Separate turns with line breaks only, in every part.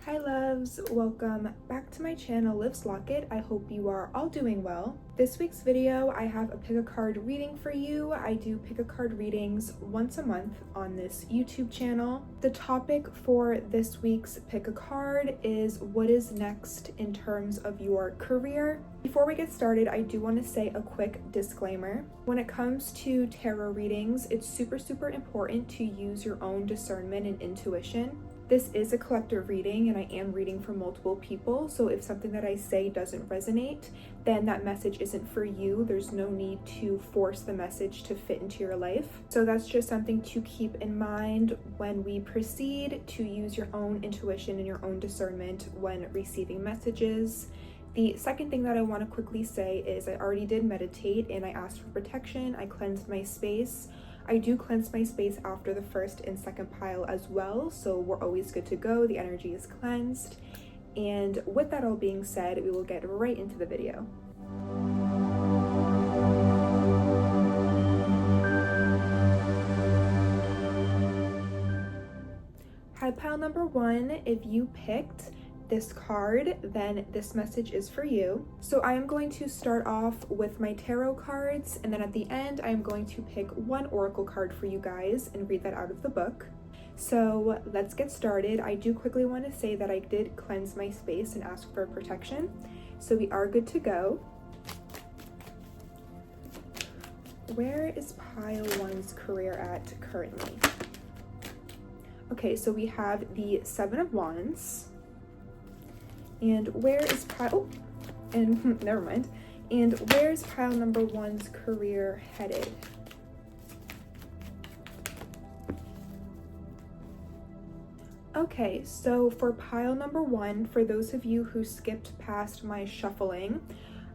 Hi loves, welcome back to my channel Liv's Locket. I hope you are all doing well. This week's video I have a pick a card reading for you. I do pick a card readings once a month on this YouTube channel. The topic for this week's pick a card is what is next in terms of your career. Before we get started, I do want to say a quick disclaimer. When it comes to tarot readings, it's super important to use your own discernment and intuition. This is a collective reading and I am reading for multiple people, so if something that I say doesn't resonate, then that message isn't for you. There's no need to force the message to fit into your life. So that's just something to keep in mind when we proceed to use your own intuition and your own discernment when receiving messages. The second thing that I want to quickly say is I already did meditate and I asked for protection. I cleansed my space. I do cleanse my space after the first and second pile as well, so we're always good to go. The energy is cleansed. And with that all being said, we will get right into the video. Hi, pile number one. If you picked this card, then this message is for you. So I am going to start off with my tarot cards, and then at the end I am going to pick one oracle card for you guys and read that out of the book. So let's get started. I do quickly want to say that I did cleanse my space and ask for protection, so we are good to go. Where is pile one's career at currently? Okay, so we have the Seven of Wands. And where is pile, and never mind. And where's pile number one's career headed? Okay, so for pile number one, for those of you who skipped past my shuffling,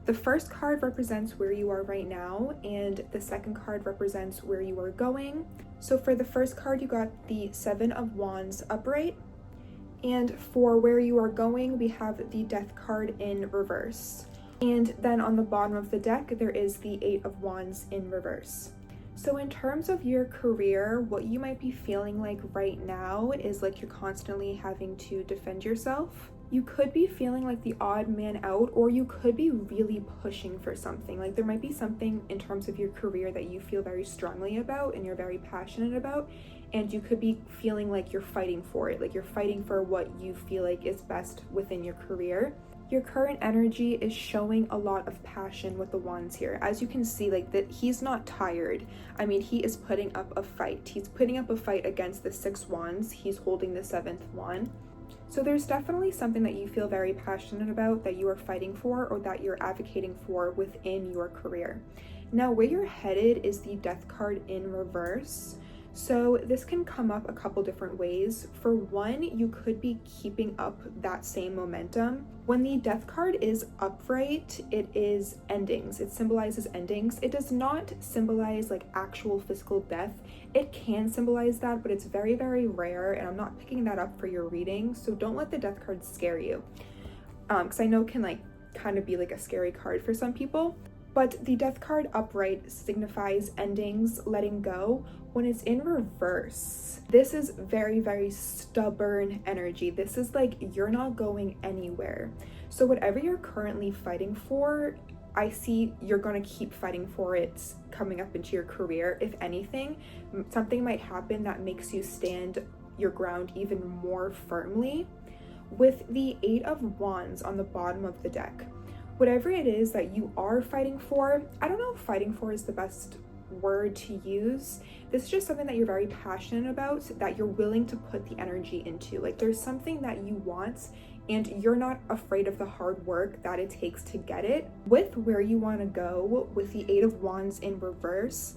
the first card represents where you are right now, and the second card represents where you are going. So for the first card, you got the Seven of Wands upright. And for where you are going, we have the Death card in reverse. And then on the bottom of the deck, there is the Eight of Wands in reverse. So in terms of your career, what you might be feeling like right now is like you're constantly having to defend yourself. You could be feeling like the odd man out, or you could be really pushing for something. Like there might be something in terms of your career that you feel very strongly about and you're very passionate about. And you could be feeling like you're fighting for it, like you're fighting for what you feel like is best within your career. Your current energy is showing a lot of passion with the wands here. As you can see, like that he's not tired. I mean, he is putting up a fight. He's putting up a fight against the Six Wands. He's holding the Seventh Wand. So there's definitely something that you feel very passionate about, that you are fighting for, or that you're advocating for within your career. Now, where you're headed is the Death card in reverse. So this can come up a couple different ways. For one, you could be keeping up that same momentum. When the Death card is upright, it is endings. It symbolizes endings. It does not symbolize like actual physical death. It can symbolize that, but it's very rare, and I'm not picking that up for your reading. So don't let the Death card scare you. Because I know it can like kind of be like a scary card for some people. But the Death card upright signifies endings, letting go. When it's in reverse, this is very stubborn energy. This is like you're not going anywhere. So whatever you're currently fighting for, I see you're going to keep fighting for it coming up into your career. If anything, something might happen that makes you stand your ground even more firmly. With the Eight of Wands on the bottom of the deck, whatever it is that you are fighting for, I don't know if fighting for is the best word to use. This is just something that you're very passionate about, that you're willing to put the energy into. Like there's something that you want and you're not afraid of the hard work that it takes to get it. With where you want to go, with the Eight of Wands in reverse,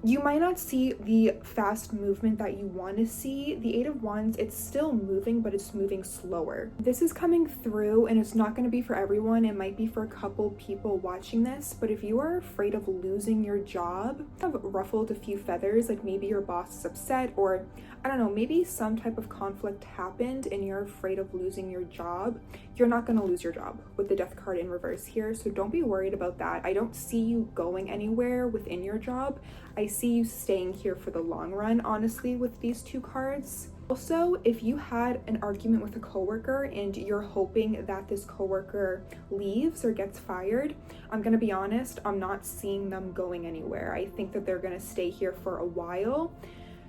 you might not see the fast movement that you want to see. The Eight of Wands, it's still moving, but it's moving slower. This is coming through, and it's not going to be for everyone. It might be for a couple people watching this, but if you are afraid of losing your job, have ruffled a few feathers, like maybe your boss is upset, or I don't know, maybe some type of conflict happened and you're afraid of losing your job, you're not going to lose your job with the Death card in reverse here. So don't be worried about that. I don't see you going anywhere within your job. I see you staying here for the long run, honestly, with these two cards. Also, if you had an argument with a coworker and you're hoping that this coworker leaves or gets fired, I'm gonna be honest, I'm not seeing them going anywhere. I think that they're gonna stay here for a while.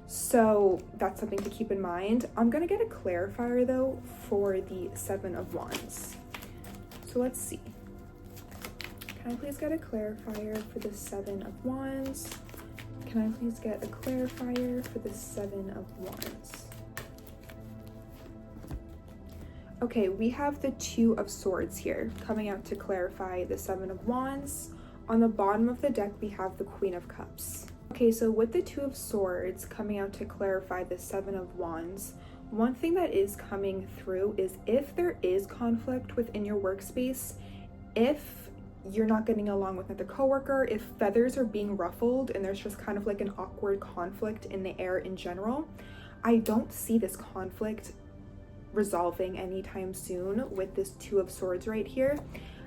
So that's something to keep in mind. I'm gonna get a clarifier though for the Seven of Wands. So let's see. Can I please get a clarifier for the Seven of Wands? Can I please get a clarifier for the Seven of Wands? Okay, we have the Two of Swords here coming out to clarify the Seven of Wands. On the bottom of the deck, we have the Queen of Cups. Okay, so with the Two of Swords coming out to clarify the Seven of Wands, one thing that is coming through is if there is conflict within your workspace, if you're not getting along with another coworker, if feathers are being ruffled and there's just kind of like an awkward conflict in the air in general, I don't see this conflict resolving anytime soon with this Two of Swords right here.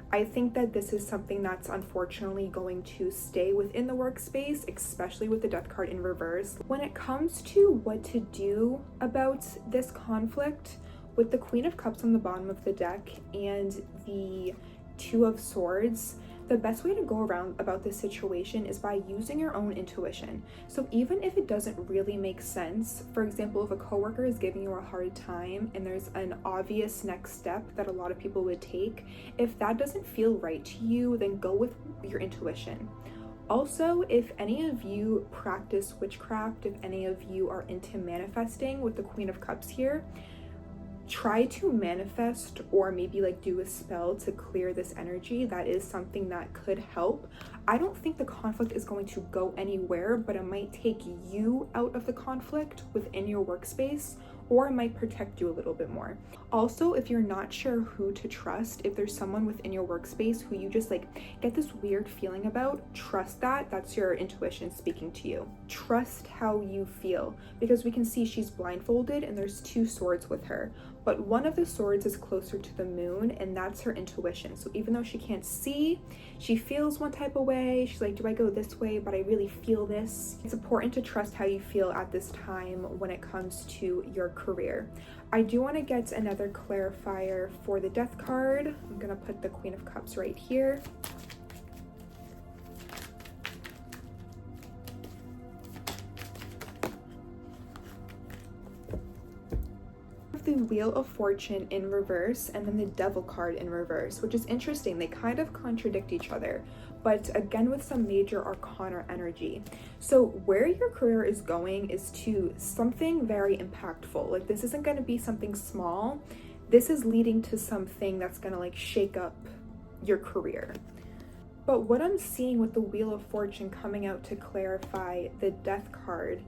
I think that this is something that's unfortunately going to stay within the workspace, especially with the Death card in reverse. When it comes to what to do about this conflict, with the Queen of Cups on the bottom of the deck and the Two of Swords, the best way to go around about this situation is by using your own intuition. So even if it doesn't really make sense, for example, if a coworker is giving you a hard time and there's an obvious next step that a lot of people would take, if that doesn't feel right to you, then go with your intuition. Also, if any of you practice witchcraft, if any of you are into manifesting with the Queen of Cups here, try to manifest or maybe like do a spell to clear this energy. That is something that could help. I don't think the conflict is going to go anywhere, but it might take you out of the conflict within your workspace, or it might protect you a little bit more. Also, if you're not sure who to trust, if there's someone within your workspace who you just like get this weird feeling about, trust that. That's your intuition speaking to you. Trust how you feel, because we can see she's blindfolded and there's two swords with her, but one of the swords is closer to the moon, and that's her intuition. So even though she can't see, she feels one type of way. She's like, do I go this way? But I really feel this. It's important to trust how you feel at this time when it comes to your career. I do want to get another clarifier for the Death card. I'm going to put the Queen of Cups right here. The Wheel of Fortune in reverse and then the Devil card in reverse, which is interesting. They kind of contradict each other, but again with some major arcana energy. So where your career is going is to something very impactful. Like, this isn't going to be something small. This is leading to something that's going to like shake up your career. But what I'm seeing with the Wheel of Fortune coming out to clarify the Death card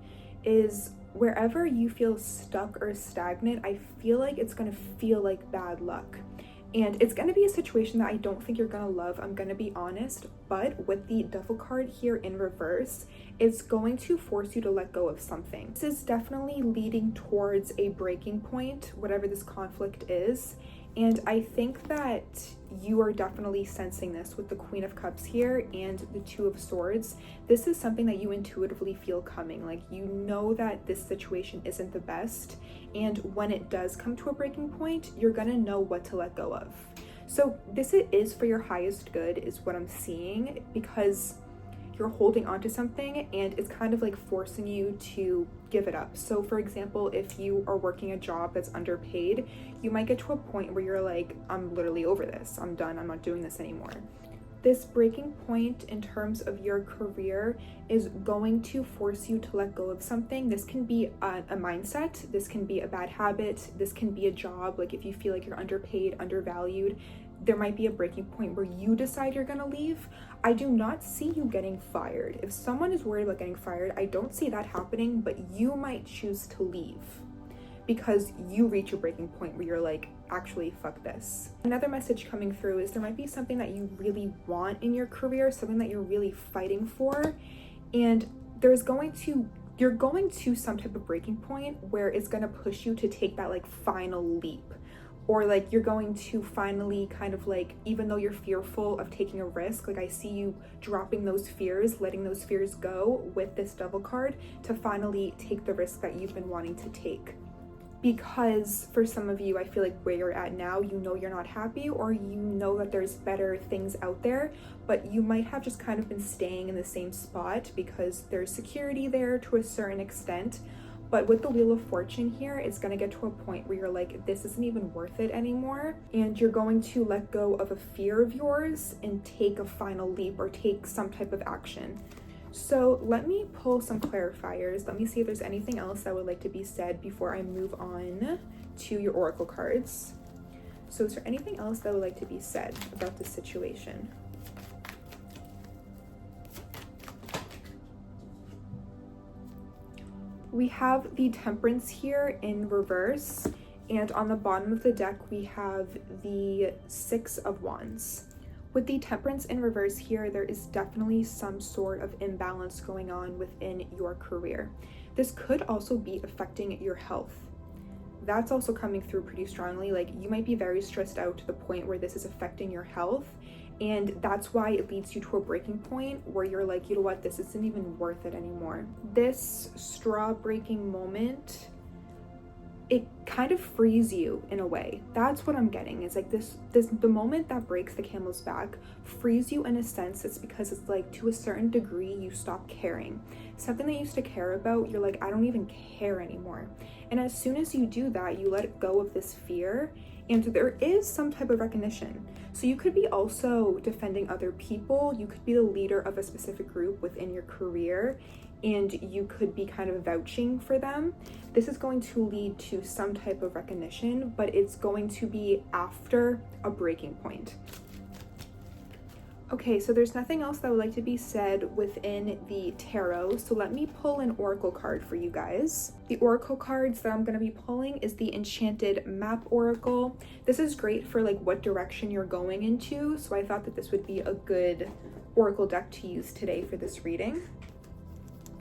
is wherever you feel stuck or stagnant, I feel like it's going to feel like bad luck. And it's going to be a situation that I don't think you're going to love, I'm going to be honest. But with the Devil card here in reverse, it's going to force you to let go of something. This is definitely leading towards a breaking point, whatever this conflict is. And I think that you are definitely sensing this with the Queen of Cups here and the Two of Swords. This is something that you intuitively feel coming. Like, you know that this situation isn't the best. And when it does come to a breaking point, you're gonna know what to let go of. So this is for your highest good is what I'm seeing, because you're holding on to something and it's kind of like forcing you to give it up. So for example, if you are working a job that's underpaid, you might get to a point where you're like, I'm literally over this. I'm done. I'm not doing this anymore. This breaking point in terms of your career is going to force you to let go of something. This can be a mindset. This can be a bad habit. This can be a job. Like, if you feel like you're underpaid, undervalued, there might be a breaking point where you decide you're gonna leave. I do not see you getting fired. If someone is worried about getting fired, I don't see that happening, but you might choose to leave because you reach a breaking point where you're like, actually, fuck this. Another message coming through is there might be something that you really want in your career, something that you're really fighting for, and you're going to some type of breaking point where it's gonna push you to take that like final leap. Or like, you're going to finally kind of like, even though you're fearful of taking a risk, like I see you dropping those fears, letting those fears go with this Devil card to finally take the risk that you've been wanting to take. because for some of you, I feel like where you're at now, you know you're not happy, or you know that there's better things out there, but you might have just kind of been staying in the same spot because there's security there to a certain extent. But with the Wheel of Fortune here, it's going to get to a point where you're like, this isn't even worth it anymore. And you're going to let go of a fear of yours and take a final leap or take some type of action. So let me pull some clarifiers. Let me see if there's anything else that would like to be said before I move on to your oracle cards. So is there anything else that would like to be said about this situation? We have the Temperance here in reverse, and on the bottom of the deck we have the Six of Wands. With the Temperance in reverse here, there is definitely some sort of imbalance going on within your career. This could also be affecting your health. That's also coming through pretty strongly. Like, you might be very stressed out to the point where this is affecting your health, and that's why it leads you to a breaking point where you're like, you know what, this isn't even worth it anymore. This straw breaking moment, it kind of frees you in a way. That's what I'm getting. It's like the moment that breaks the camel's back frees you in a sense. It's because it's like, to a certain degree, you stop caring. Something that you used to care about, you're like, I don't even care anymore. And as soon as you do that, you let go of this fear, and there is some type of recognition. So you could be also defending other people. You could be the leader of a specific group within your career, and you could be kind of vouching for them. This is going to lead to some type of recognition, but it's going to be after a breaking point. Okay, so there's nothing else that would like to be said within the tarot, so let me pull an oracle card for you guys. The oracle cards that I'm going to be pulling is the Enchanted Map Oracle. This is great for like what direction you're going into, so I thought that this would be a good oracle deck to use today for this reading.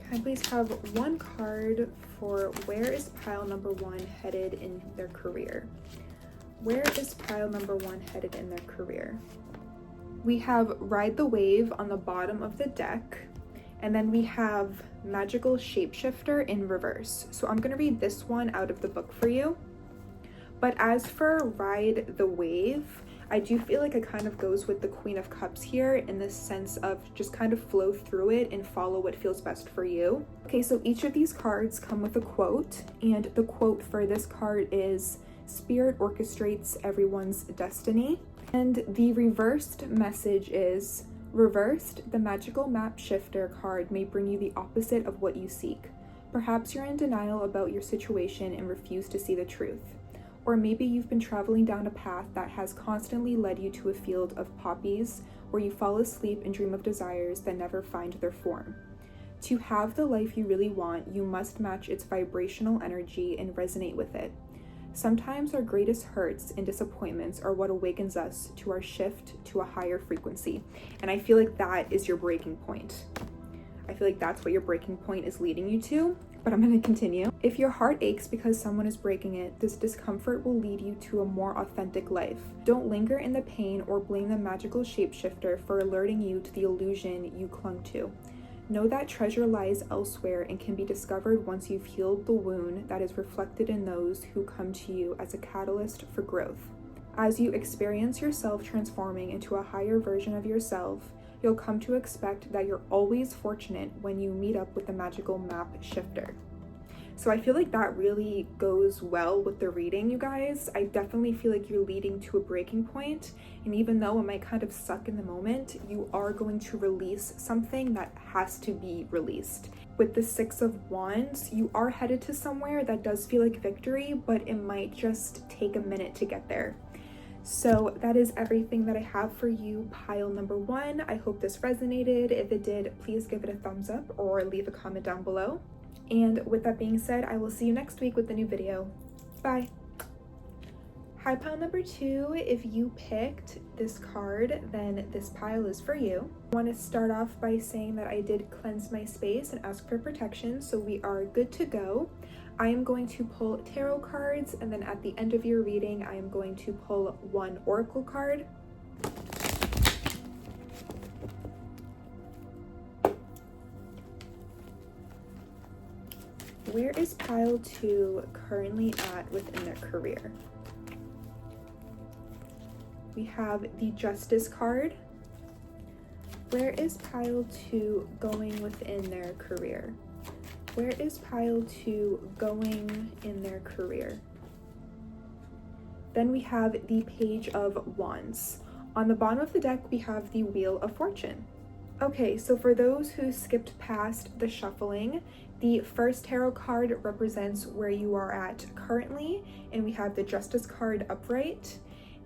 Can I please have one card for where is pile number one headed in their career? Where is pile number one headed in their career? We have Ride the Wave on the bottom of the deck, and then we have Magical Shapeshifter in reverse. So I'm going to read this one out of the book for you. But as for Ride the Wave, I do feel like it kind of goes with the Queen of Cups here in the sense of just kind of flow through it and follow what feels best for you. Okay, so each of these cards come with a quote, and the quote for this card is, "Spirit orchestrates everyone's destiny." And the reversed message is, "Reversed, the Magical Map Shifter card may bring you the opposite of what you seek. Perhaps you're in denial about your situation and refuse to see the truth. Or maybe you've been traveling down a path that has constantly led you to a field of poppies where you fall asleep and dream of desires that never find their form. To have the life you really want, you must match its vibrational energy and resonate with it. Sometimes our greatest hurts and disappointments are what awakens us to our shift to a higher frequency." And I feel like that is your breaking point. I feel like that's what your breaking point is leading you to, but I'm going to continue. "If your heart aches because someone is breaking it, this discomfort will lead you to a more authentic life. Don't linger in the pain or blame the magical shapeshifter for alerting you to the illusion you clung to. Know that treasure lies elsewhere and can be discovered once you've healed the wound that is reflected in those who come to you as a catalyst for growth. As you experience yourself transforming into a higher version of yourself, you'll come to expect that you're always fortunate when you meet up with the magical map shifter." So I feel like that really goes well with the reading, you guys. I definitely feel like you're leading to a breaking point, and even though it might kind of suck in the moment, you are going to release something that has to be released. With the Six of Wands, you are headed to somewhere that does feel like victory, but it might just take a minute to get there. So that is everything that I have for you, pile number one. I hope this resonated. If it did, please give it a thumbs up or leave a comment down below. And with that being said, I will see you next week with a new video. Bye. Hi, pile number two. If you picked this card, then this pile is for you. I want to start off by saying that I did cleanse my space and ask for protection, so we are good to go. I am going to pull tarot cards, and then at the end of your reading, I am going to pull one oracle card. Where is pile 2 currently at within their career? We have the Justice card. Where is pile 2 going within their career? Where is pile 2 going in their career? Then we have the Page of Wands. On the bottom of the deck, we have the Wheel of Fortune. Okay, so for those who skipped past the shuffling, the first tarot card represents where you are at currently, and we have the Justice card upright.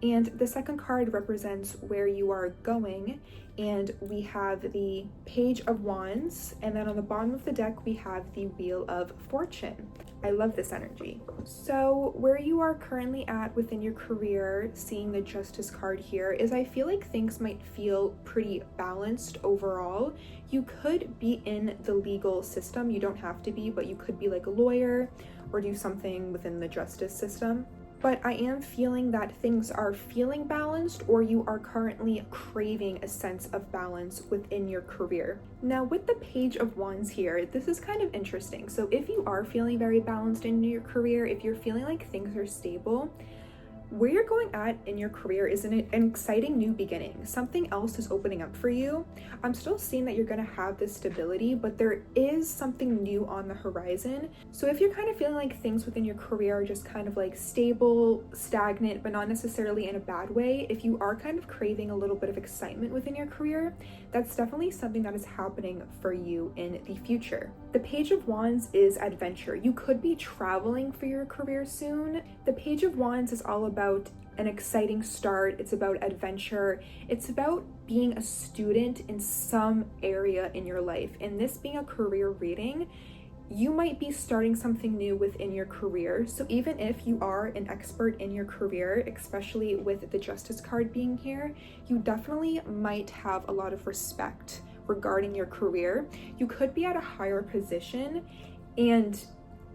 And the second card represents where you are going, and we have the Page of Wands, and then on the bottom of the deck we have the Wheel of Fortune. I love this energy. So where you are currently at within your career, seeing the Justice card here, is I feel like things might feel pretty balanced overall. You could be in the legal system, you don't have to be, but you could be like a lawyer or do something within the justice system. But I am feeling that things are feeling balanced, or you are currently craving a sense of balance within your career. Now with the Page of Wands here, this is kind of interesting. So if you are feeling very balanced in your career, if you're feeling like things are stable, where you're going at in your career is an exciting new beginning. Something else is opening up for you. I'm still seeing that you're going to have this stability, but there is something new on the horizon. So if you're kind of feeling like things within your career are just kind of like stable, stagnant, but not necessarily in a bad way, if you are kind of craving a little bit of excitement within your career, that's definitely something that is happening for you in the future. The Page of Wands is adventure. You could be traveling for your career soon. The Page of Wands is all about an exciting start. It's about adventure. It's about being a student in some area in your life. And this being a career reading, you might be starting something new within your career. So even if you are an expert in your career, especially with the Justice card being here, you definitely might have a lot of respect regarding your career. You could be at a higher position, and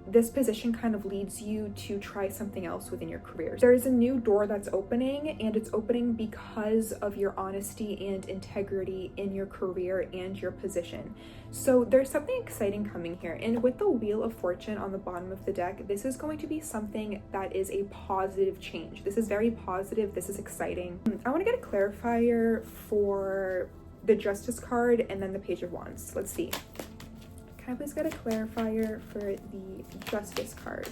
this position kind of leads you to try something else within your career. There is a new door that's opening, and it's opening because of your honesty and integrity in your career and your position. So there's something exciting coming here. And with the Wheel of Fortune on the bottom of the deck, this is going to be something that is a positive change. This is very positive. This is exciting. I want to get a clarifier for the Justice card and then the Page of Wands. Let's see. Can I please get a clarifier for the Justice card?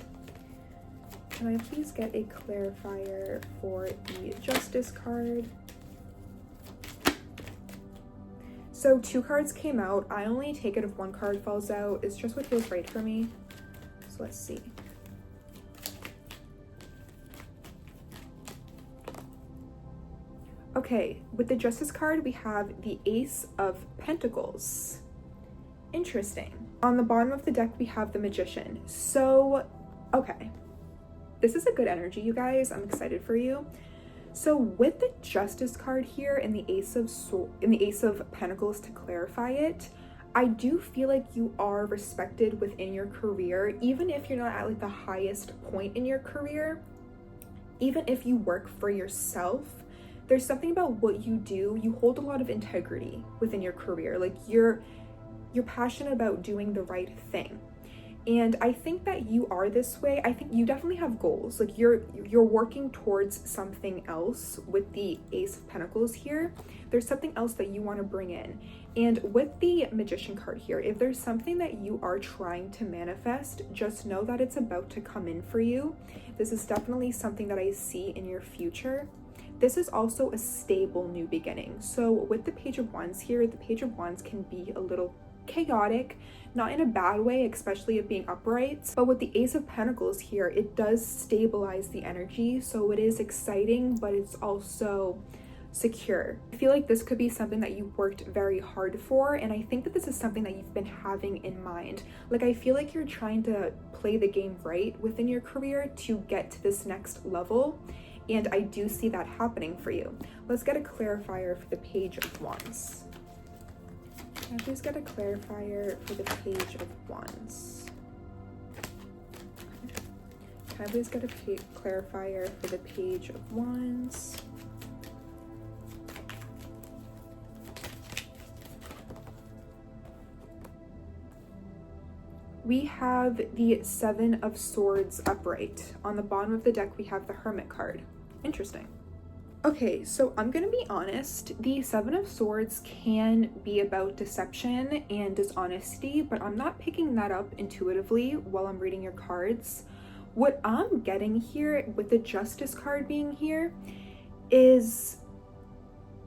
Can I please get a clarifier for the Justice card? So 2 cards came out. I only take it if 1 card falls out. It's just what feels right for me. So let's see. Okay, with the Justice card, we have the Ace of Pentacles. Interesting. On the bottom of the deck, we have the Magician. So, okay. This is a good energy, you guys. I'm excited for you. So with the Justice card here and the Ace of Pentacles to clarify it, I do feel like you are respected within your career, even if you're not at like the highest point in your career. Even if you work for yourself, there's something about what you do. You hold a lot of integrity within your career. Like you're passionate about doing the right thing. And I think that you are this way. I think you definitely have goals. Like you're working towards something else with the Ace of Pentacles here. There's something else that you want to bring in. And with the Magician card here, if there's something that you are trying to manifest, just know that it's about to come in for you. This is definitely something that I see in your future. This is also a stable new beginning. So with the Page of Wands here, the Page of Wands can be a little chaotic, not in a bad way, especially it being upright, but with the Ace of Pentacles here, it does stabilize the energy. So it is exciting, but it's also secure. I feel like this could be something that you worked very hard for, and I think that this is something that you've been having in mind. Like I feel like you're trying to play the game right within your career to get to this next level, and I do see that happening for you. Let's get a clarifier for the Page of Wands. Can I please get a clarifier for the Page of Wands? Can I please get a clarifier for the Page of Wands? we have the Seven of Swords upright. On the bottom of the deck, we have the Hermit card. Interesting. Okay, so I'm gonna be honest, the Seven of Swords can be about deception and dishonesty, but I'm not picking that up intuitively while I'm reading your cards. What I'm getting here with the Justice card being here is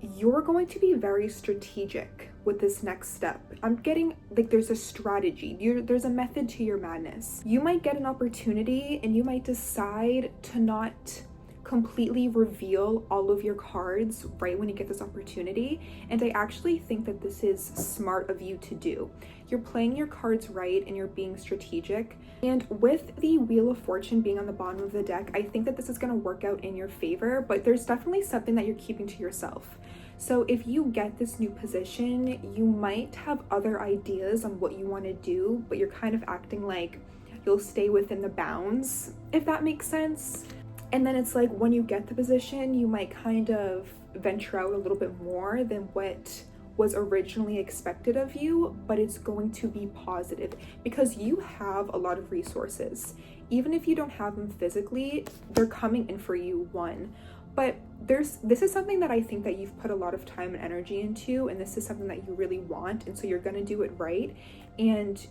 you're going to be very strategic with this next step. I'm getting like there's a strategy, there's a method to your madness. You might get an opportunity and you might decide to not completely reveal all of your cards right when you get this opportunity, and I actually think that this is smart of you to do. You're playing your cards right and you're being strategic, and with the Wheel of Fortune being on the bottom of the deck, I think that this is going to work out in your favor, but there's definitely something that you're keeping to yourself. So if you get this new position, you might have other ideas on what you want to do, but you're kind of acting like you'll stay within the bounds, if that makes sense. And then it's like when you get the position, you might kind of venture out a little bit more than what was originally expected of you, but it's going to be positive because you have a lot of resources. Even if you don't have them physically, they're coming in for you, one. But this is something that I think that you've put a lot of time and energy into, and this is something that you really want, and so you're gonna do it right. And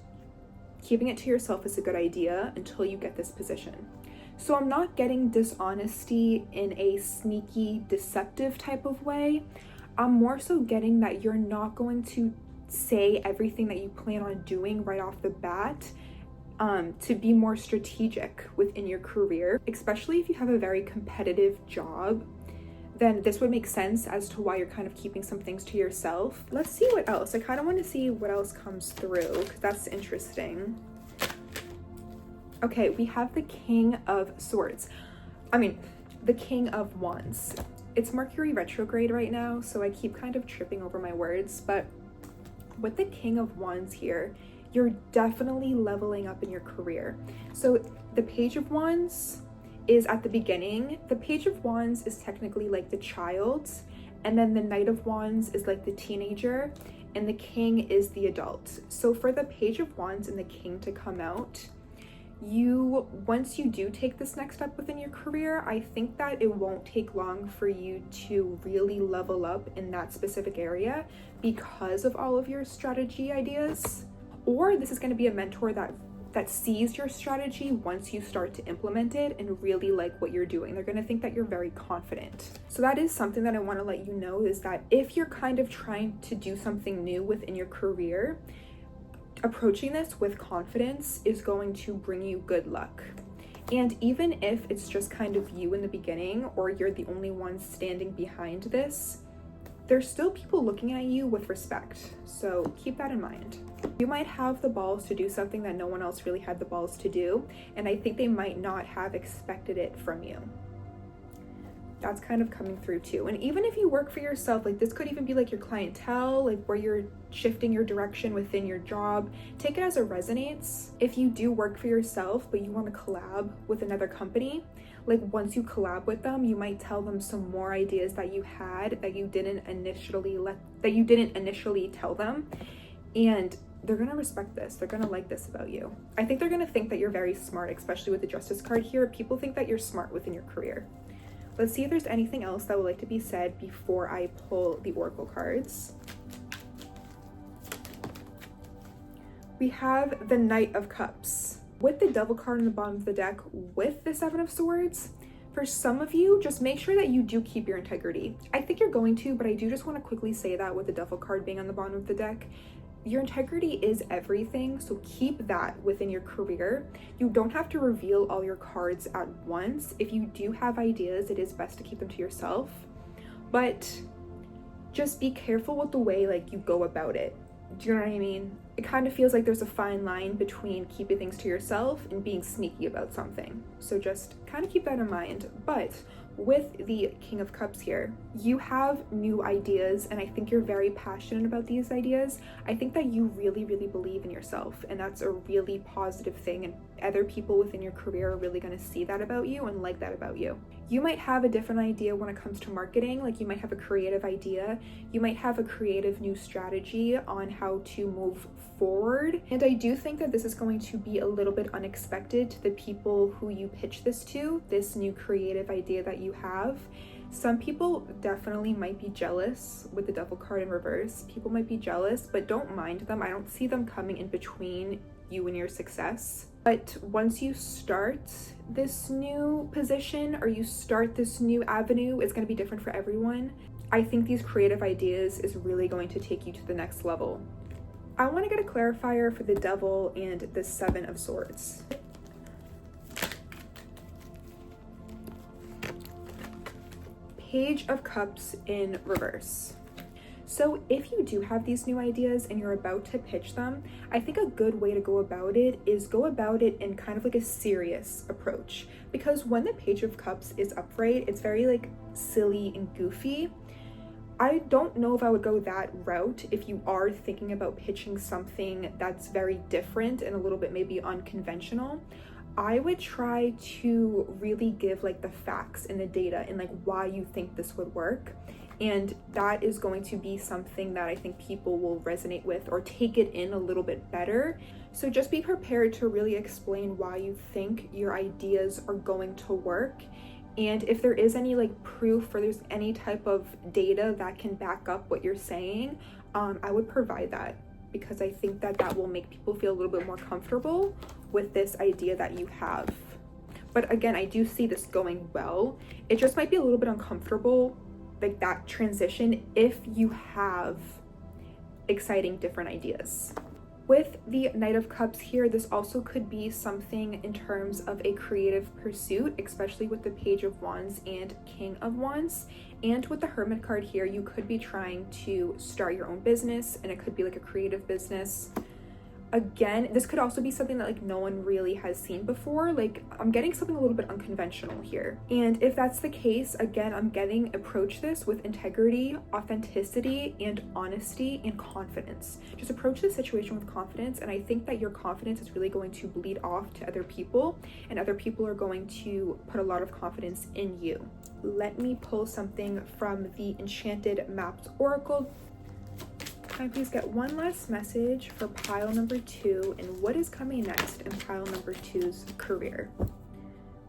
keeping it to yourself is a good idea until you get this position. So I'm not getting dishonesty in a sneaky, deceptive type of way. I'm more so getting that you're not going to say everything that you plan on doing right off the bat, to be more strategic within your career, especially if you have a very competitive job. Then this would make sense as to why you're kind of keeping some things to yourself. Let's see what else. I kind of want to see what else comes through because that's interesting. Okay, we have the King of Swords. The King of Wands. It's Mercury retrograde right now, so I keep kind of tripping over my words, but with the King of Wands here, you're definitely leveling up in your career. So the Page of Wands is at the beginning. The Page of Wands is technically like the child, and then the Knight of Wands is like the teenager, and the King is the adult. So for the Page of Wands and the King to come out, once you do take this next step within your career, I think that it won't take long for you to really level up in that specific area because of all of your strategy ideas. Or this is going to be a mentor that sees your strategy once you start to implement it and really like what you're doing. They're going to think that you're very confident. So that is something that I want to let you know, is that if you're kind of trying to do something new within your career, approaching this with confidence is going to bring you good luck. And even if it's just kind of you in the beginning, or you're the only one standing behind this, there's still people looking at you with respect. So keep that in mind. You might have the balls to do something that no one else really had the balls to do, and I think they might not have expected it from you. That's kind of coming through too. And even if you work for yourself, like this could even be like your clientele, like where you're shifting your direction within your job. Take it as it resonates. If you do work for yourself, but you want to collab with another company, like once you collab with them, you might tell them some more ideas that you had that you didn't initially tell them. And they're going to respect this. They're going to like this about you. I think they're going to think that you're very smart, especially with the Justice card here. People think that you're smart within your career. Let's see if there's anything else that would like to be said before I pull the Oracle cards. We have the Knight of Cups. With the Devil card on the bottom of the deck, with the Seven of Swords, for some of you, just make sure that you do keep your integrity. I think you're going to, but I do just want to quickly say that with the Devil card being on the bottom of the deck, your integrity is everything, so keep that within your career. You don't have to reveal all your cards at once. If you do have ideas, it is best to keep them to yourself, but just be careful with the way like you go about it. Do you know what I mean? It kind of feels like there's a fine line between keeping things to yourself and being sneaky about something. So just kind of keep that in mind. But with the King of Cups here, you have new ideas, and I think you're very passionate about these ideas. I think that you really, really believe in yourself, and that's a really positive thing and Other people within your career are really going to see that about you and like that about you. You might have a different idea when it comes to marketing. Like, you might have a creative idea. You might have a creative new strategy on how to move forward. And I do think that this is going to be a little bit unexpected to the people who you pitch this to, this new creative idea that you have. Some people definitely might be jealous with the Devil card in reverse. People might be jealous, but don't mind them. I don't see them coming in between you and your success. But once you start this new position or you start this new avenue, it's going to be different for everyone. I think these creative ideas is really going to take you to the next level. I want to get a clarifier for the Devil and the Seven of Swords. Page of Cups in reverse. So if you do have these new ideas and you're about to pitch them, I think a good way to go about it is go about it in kind of like a serious approach. Because when the Page of Cups is upright, it's very like silly and goofy. I don't know if I would go that route if you are thinking about pitching something that's very different and a little bit maybe unconventional. I would try to really give like the facts and the data and like why you think this would work. And that is going to be something that I think people will resonate with or take it in a little bit better. So just be prepared to really explain why you think your ideas are going to work. And if there is any like proof or there's any type of data that can back up what you're saying, I would provide that, because I think that that will make people feel a little bit more comfortable with this idea that you have. But again, I do see this going well. It just might be a little bit uncomfortable, like that transition, if you have exciting different ideas. With the Knight of Cups here, this also could be something in terms of a creative pursuit, especially with the Page of Wands and King of Wands. And with the Hermit card here, you could be trying to start your own business, and it could be like a creative business. Again, this could also be something that like no one really has seen before. Like, I'm getting something a little bit unconventional here. And if that's the case, again, I'm getting approach this with integrity, authenticity, and honesty and confidence. Just approach the situation with confidence, and I think that your confidence is really going to bleed off to other people, and other people are going to put a lot of confidence in you. Let me pull something from the Enchanted Maps Oracle. Can I please get one last message for pile number 2 and what is coming next in pile number 2's career?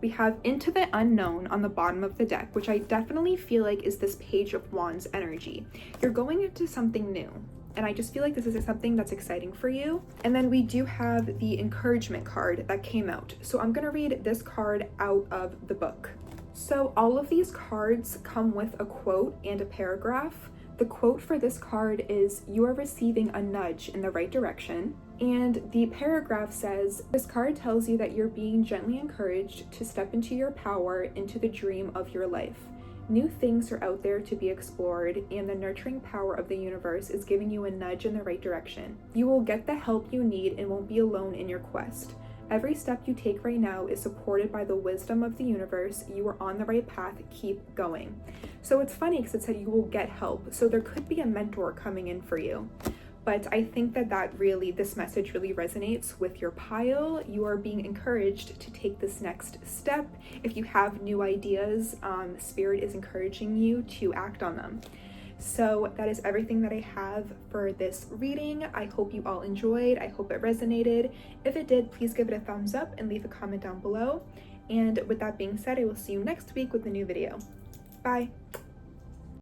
We have Into the Unknown on the bottom of the deck, which I definitely feel like is this Page of Wands energy. You're going into something new, and I just feel like this is something that's exciting for you. And then we do have the Encouragement card that came out. So I'm gonna read this card out of the book. So all of these cards come with a quote and a paragraph. The quote for this card is, "You are receiving a nudge in the right direction." And the paragraph says, "This card tells you that you're being gently encouraged to step into your power, into the dream of your life. New things are out there to be explored, and the nurturing power of the universe is giving you a nudge in the right direction. You will get the help you need and won't be alone in your quest. Every step you take right now is supported by the wisdom of the universe. You are on the right path. Keep going." So it's funny because it said you will get help. So there could be a mentor coming in for you. But I think that this message really resonates with your pile. You are being encouraged to take this next step. If you have new ideas, Spirit is encouraging you to act on them. So that is everything that I have for this reading. I hope you all enjoyed. I hope it resonated. If it did, please give it a thumbs up and leave a comment down below. And with that being said, I will see you next week with a new video. Bye.